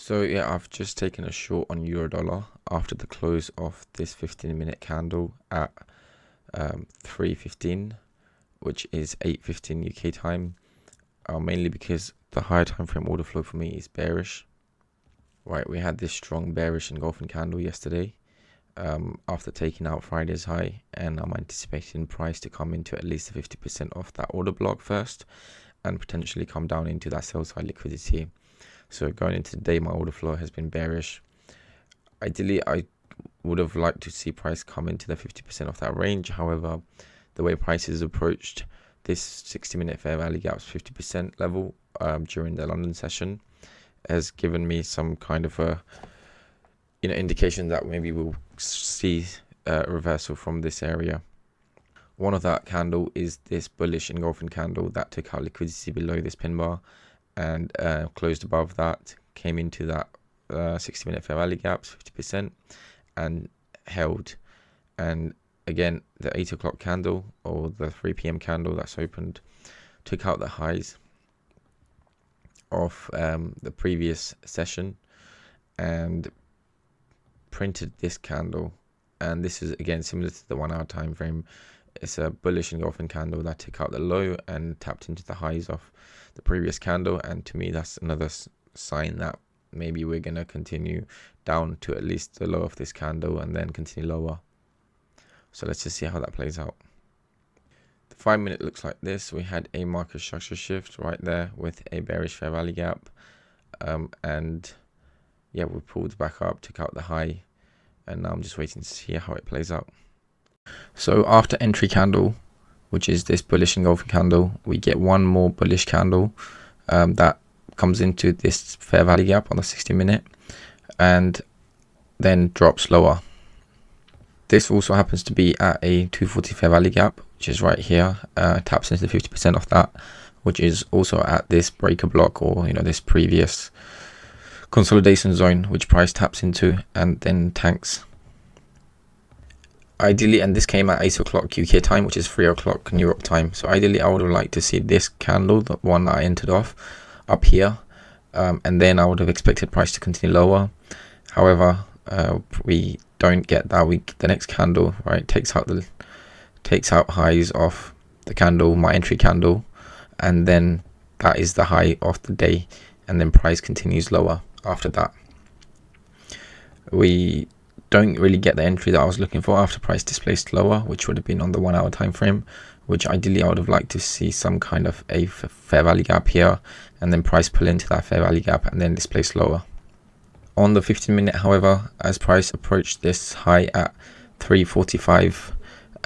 So yeah, I've just taken a short on euro dollar after the close of this 15-minute candle at 3:15, which is 8:15 UK time. Mainly because the higher time frame order flow for me is bearish. Right, we had this strong bearish engulfing candle yesterday after taking out Friday's high, and I'm anticipating price to come into at least 50% off that order block first and potentially come down into that sell side liquidity. So going into today, my order flow has been bearish. Ideally, I would have liked to see price come into the 50% of that range. However, the way prices approached this 60-minute fair value gaps 50% level during the London session has given me some kind of a indication that maybe we'll see a reversal from this area. One of that candle is this bullish engulfing candle that took out liquidity below this pin bar and closed above that, came into that 60-minute fair value gaps 50% and held. And again, the 8 o'clock candle or the 3 p.m. candle that's opened took out the highs of the previous session and printed this candle. And this is again similar to the 1 hour time frame. It's a bullish engulfing candle that took out the low and tapped into the highs of the previous candle, and to me that's another sign that maybe we're going to continue down to at least the low of this candle and then continue lower. So let's just see how that plays out. The 5-minute looks like this. We had a market structure shift right there with a bearish fair value gap, and yeah, we pulled back up, took out the high, and now I'm just waiting to see how it plays out. So after entry candle, which is this bullish engulfing candle, we get one more bullish candle that comes into this fair value gap on the 60-minute and then drops lower. This also happens to be at a 240 fair value gap, which is right here, taps into 50% of that, which is also at this breaker block or this previous consolidation zone, which price taps into and then tanks. Ideally, and this came at 8 o'clock UK time, which is 3 o'clock New York time. So ideally, I would have liked to see this candle, the one that I entered off, up here, and then I would have expected price to continue lower. However, we don't get that. The next candle, right, takes out highs of the candle, my entry candle, and then that is the high of the day, and then price continues lower after that. We don't really get the entry that I was looking for after price displaced lower, which would have been on the 1 hour time frame, which ideally I would have liked to see some kind of a fair value gap here and then price pull into that fair value gap and then displace lower. On the 15-minute, however, as price approached this high at 3:45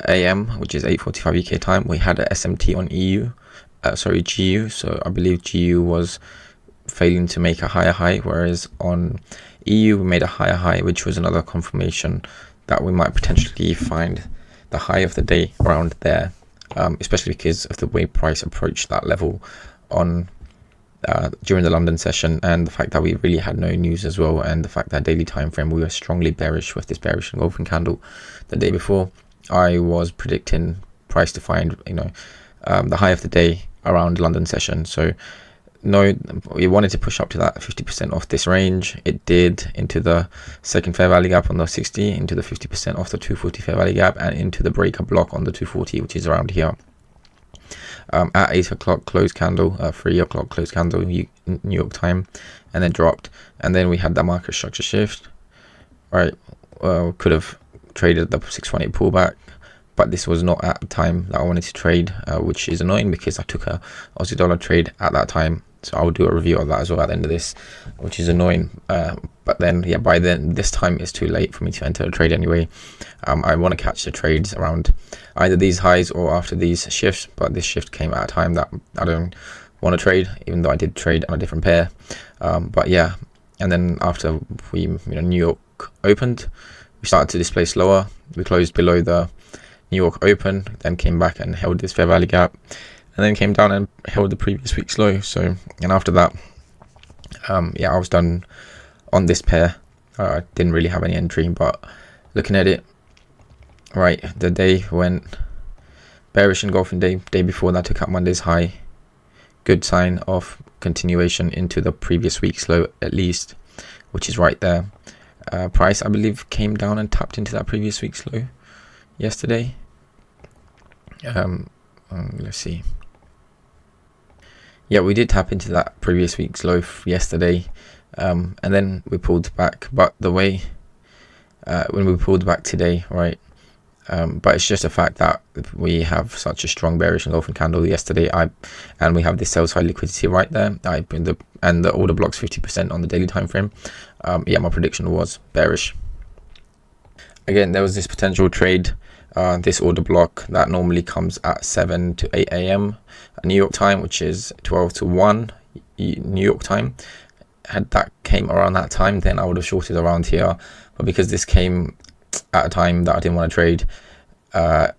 a.m., which is 8:45 UK time, we had a SMT on GU. So I believe GU was failing to make a higher high, whereas on EU we made a higher high, which was another confirmation that we might potentially find the high of the day around there, especially because of the way price approached that level on during the London session, and the fact that we really had no news as well, and the fact that daily time frame we were strongly bearish with this bearish engulfing candle the day before. I was predicting price to find the high of the day around London session. So no, we wanted to push up to that 50% off this range. It did, into the second fair value gap on the 60, into the 50% off the 240 fair value gap, and into the breaker block on the 240, which is around here. At 8 o'clock close candle, 3 o'clock close candle New York time, and then dropped. And then we had that market structure shift, right? Could have traded the 618 pullback, but this was not at the time that I wanted to trade, which is annoying because I took a Aussie dollar trade at that time. So I'll do a review of that as well at the end of this, which is annoying. But then, yeah, by then, this time it's too late for me to enter a trade anyway. I want to catch the trades around either these highs or after these shifts, but this shift came at a time that I don't want to trade, even though I did trade on a different pair. But yeah, and then after we, New York opened, we started to displace lower. We closed below the New York open, then came back and held this fair value gap, and then came down and held the previous week's low. So, and after that, yeah, I was done on this pair. I didn't really have any entry, but looking at it, right, the day went bearish engulfing day before that took out Monday's high. Good sign of continuation into the previous week's low at least. which is right there. Price, I believe, came down and tapped into that previous week's low yesterday. Let's see. Yeah, we did tap into that previous week's low yesterday, and then we pulled back. But the way when we pulled back today, right? But it's just a fact that we have such a strong bearish engulfing candle yesterday. And we have this sell side liquidity right there. And the order blocks 50% on the daily time frame. Yeah, my prediction was bearish. Again, there was this potential trade, this order block that normally comes at 7 to 8 a.m. New York time, which is 12 to 1 New York time. Had that came around that time, then I would have shorted around here. But because this came at a time that I didn't want to trade, I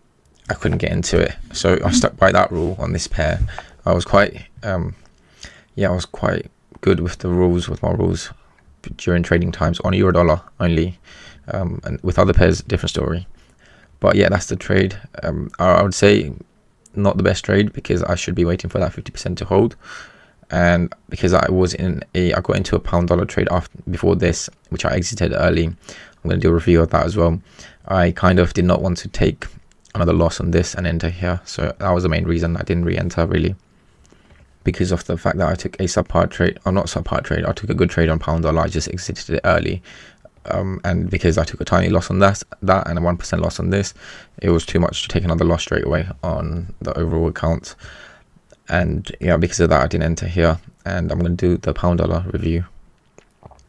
couldn't get into it. So I stuck by that rule on this pair. I was quite, I was quite good with my rules during trading times on euro dollar only. And with other pairs, different story. But yeah, that's the trade. I would say not the best trade, because I should be waiting for that 50% to hold. And because I got into a pound dollar trade before this, which I exited early. I'm going to do a review of that as well. I kind of did not want to take another loss on this and enter here. So that was the main reason I didn't re-enter, really. Because of the fact that I took a subpar trade, or not subpar trade, I took a good trade on pound dollar. I just exited it early. And because I took a tiny loss on that and a 1% loss on this, it was too much to take another loss straight away on the overall account. And yeah, because of that, I didn't enter here. And I'm going to do the pound dollar review.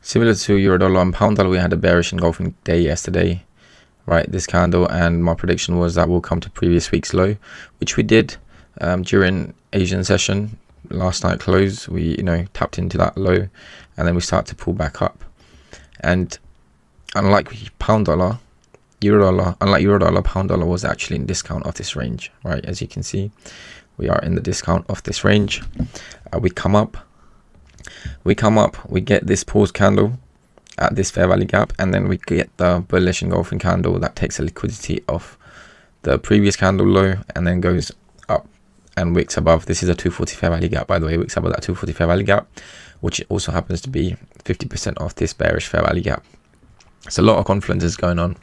Similar to euro dollar and pound dollar, we had a bearish engulfing day yesterday, right? This candle, and my prediction was that we'll come to previous week's low, which we did during Asian session. Last night close, we tapped into that low, and then we start to pull back up. And unlike pound dollar, euro dollar, pound dollar was actually in discount of this range, right? As you can see, we are in the discount of this range. We come up, we get this pause candle at this fair value gap, and then we get the bullish engulfing candle that takes the liquidity off the previous candle low and then goes up and wicks above. This is a 240 fair value gap, by the way, wicks above that 240 fair value gap, which also happens to be 50% of this bearish fair value gap. It's a lot of confluences going on.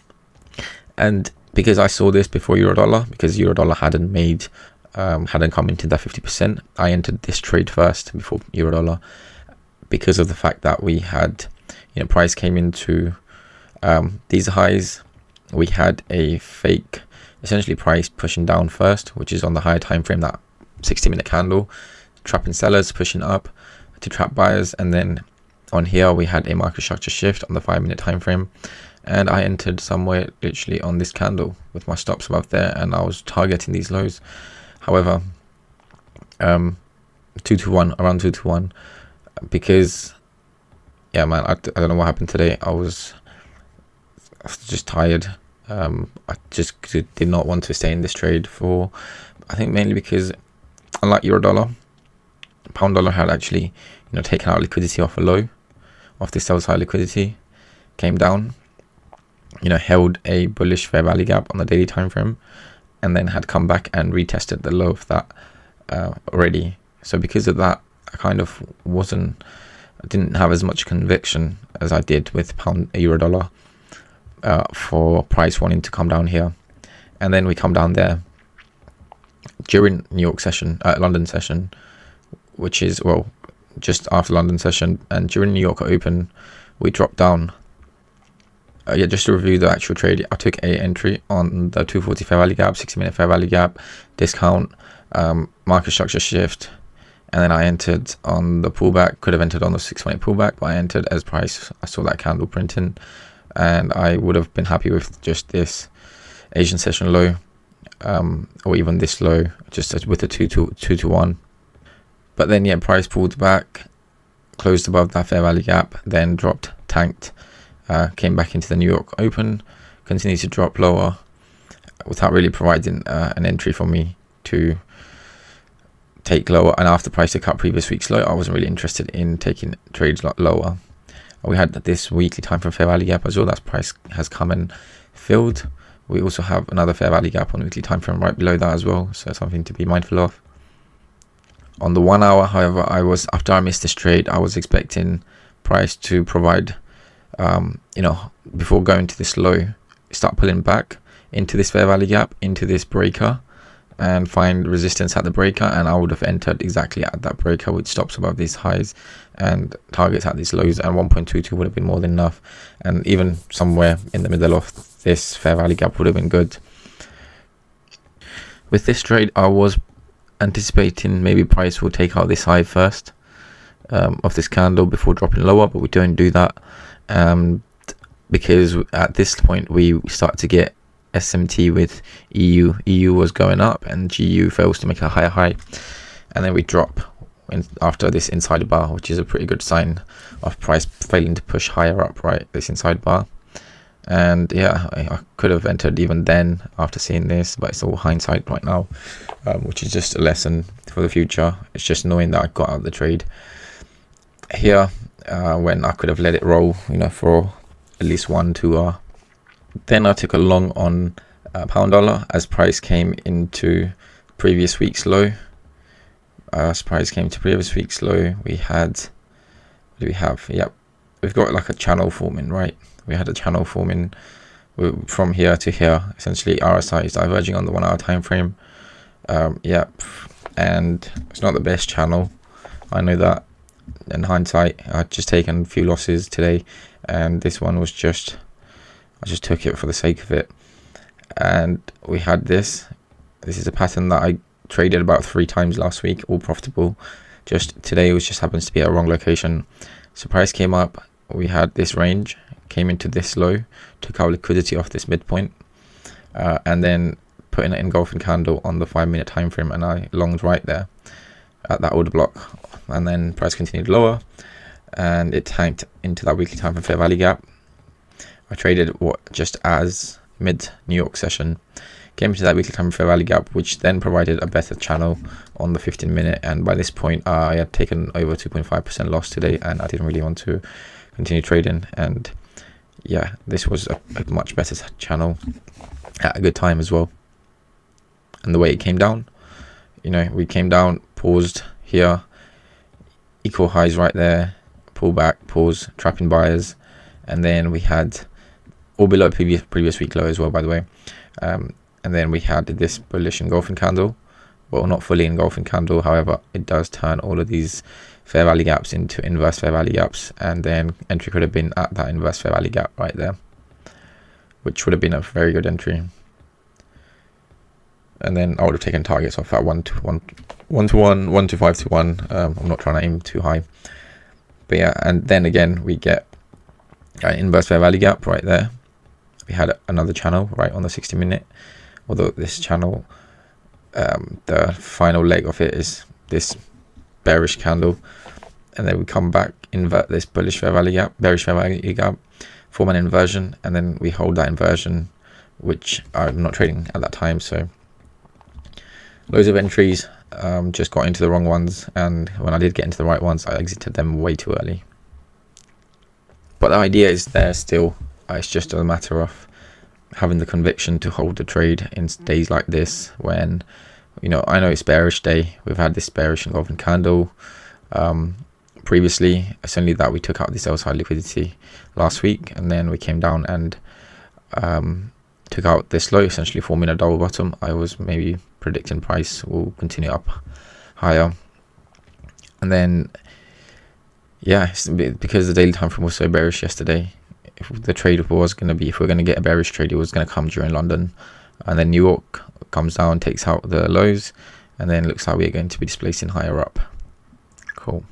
And because I saw this before euro dollar, because euro dollar hadn't come into that 50%, I entered this trade first before euro dollar, because of the fact that we had, price came into these highs. We had a fake, essentially price pushing down first, which is on the higher time frame, that 60-minute candle, trapping sellers, pushing up to trap buyers. And then on here we had a microstructure shift on the 5-minute time frame, and I entered somewhere literally on this candle with my stops above there, and I was targeting these lows. However, 2 to 1, around 2 to 1, because yeah, man, I don't know what happened today. I was just tired. I just did not want to stay in this trade for, I think mainly because, unlike euro dollar, pound dollar had actually taken out liquidity off a low, off this sell side liquidity, came down, held a bullish fair value gap on the daily time frame, and then had come back and retested the low of that already. So because of that, I kind of didn't have as much conviction as I did with euro dollar for price wanting to come down here. And then we come down there during London session, which is, well, just after London session, and during New York Open, we dropped down. Just to review the actual trade, I took a entry on the 240 fair value gap, 60-minute fair value gap, discount, microstructure shift, and then I entered on the pullback. Could have entered on the 6-minute pullback, but I entered as price. I saw that candle printing, and I would have been happy with just this Asian session low, or even this low, just with the 2 to 1. But then yeah, price pulled back, closed above that fair value gap, then dropped, tanked, came back into the New York Open, continued to drop lower without really providing an entry for me to take lower. And after price took out previous week's low, I wasn't really interested in taking trades lower. We had this weekly time frame fair value gap as well. That price has come and filled. We also have another fair value gap on weekly time frame right below that as well, so something to be mindful of. On the 1 hour, however, after I missed this trade, I was expecting price to provide you know, before going to this low, start pulling back into this fair value gap, into this breaker, and find resistance at the breaker, and I would have entered exactly at that breaker with stops above these highs and targets at these lows, and 1.22 would have been more than enough, and even somewhere in the middle of this fair value gap would have been good. With this trade, I was anticipating maybe price will take out this high first of this candle before dropping lower, but we don't do that, because at this point we start to get SMT with EU was going up and GU fails to make a higher high, and then we drop after this inside bar, which is a pretty good sign of price failing to push higher up, right? This inside bar. And yeah, I could have entered even then after seeing this, but it's all hindsight right now, which is just a lesson for the future. It's just knowing that I got out of the trade here when I could have let it roll, you know, for at least 1-2 hours. Then I took a long on pound dollar as price came into previous week's low. As price came to previous week's low, we had, what do we have? Yep, we've got like a channel forming, right? We had a channel forming from here to here. Essentially, RSI is diverging on the 1 hour time frame. Yep, and it's not the best channel. I know that. In hindsight, I'd just taken a few losses today, and this one was just, I just took it for the sake of it. And we had this. This is a pattern that I traded about 3 times last week, all profitable. Just today, it just happens to be at a wrong location. So price came up. We had this range, came into this low, took our liquidity off this midpoint, and then put in an engulfing candle on the 5-minute time frame, and I longed right there at that order block. And then price continued lower, and it tanked into that weekly time frame fair value gap. I traded what just as mid New York session, came into that weekly time fair value gap, which then provided a better channel on the 15-minute. And by this point, I had taken over 2.5% loss today, and I didn't really want to continue trading. And yeah, this was a much better channel at a good time as well. And the way it came down, you know, we came down, paused here, equal highs right there, pull back, pause, trapping buyers, and then we had all below previous week low as well, by the way. And then we had this bullish engulfing candle, well, not fully engulfing candle, however, it does turn all of these fair value gaps into inverse fair value gaps, and then entry could have been at that inverse fair value gap right there, which would have been a very good entry. And then I would have taken targets off at 1 to 1, 1 to 1, 1 to 5 to 1. I'm not trying to aim too high, but yeah. And then again, we get an inverse fair value gap right there. We had another channel right on the 60-minute, although this channel, the final leg of it is this bearish candle, and then we come back, invert this bullish fair value gap, bearish fair value gap, form an inversion, and then we hold that inversion, which I'm not trading at that time, so loads of entries, just got into the wrong ones, and when I did get into the right ones, I exited them way too early. But the idea is there still. It's just a matter of having the conviction to hold the trade in days like this, when, you know, I know it's bearish day. We've had this bearish engulfing candle previously. It's only that we took out this outside liquidity last week, and then we came down and took out this low, essentially forming a double bottom. I was maybe predicting price will continue up higher, and then yeah, because the daily time frame was so bearish yesterday, if the trade was going to be, if we're going to get a bearish trade, it was going to come during London, and then New York comes down, takes out the lows, and then looks like we're going to be displacing higher up. Cool.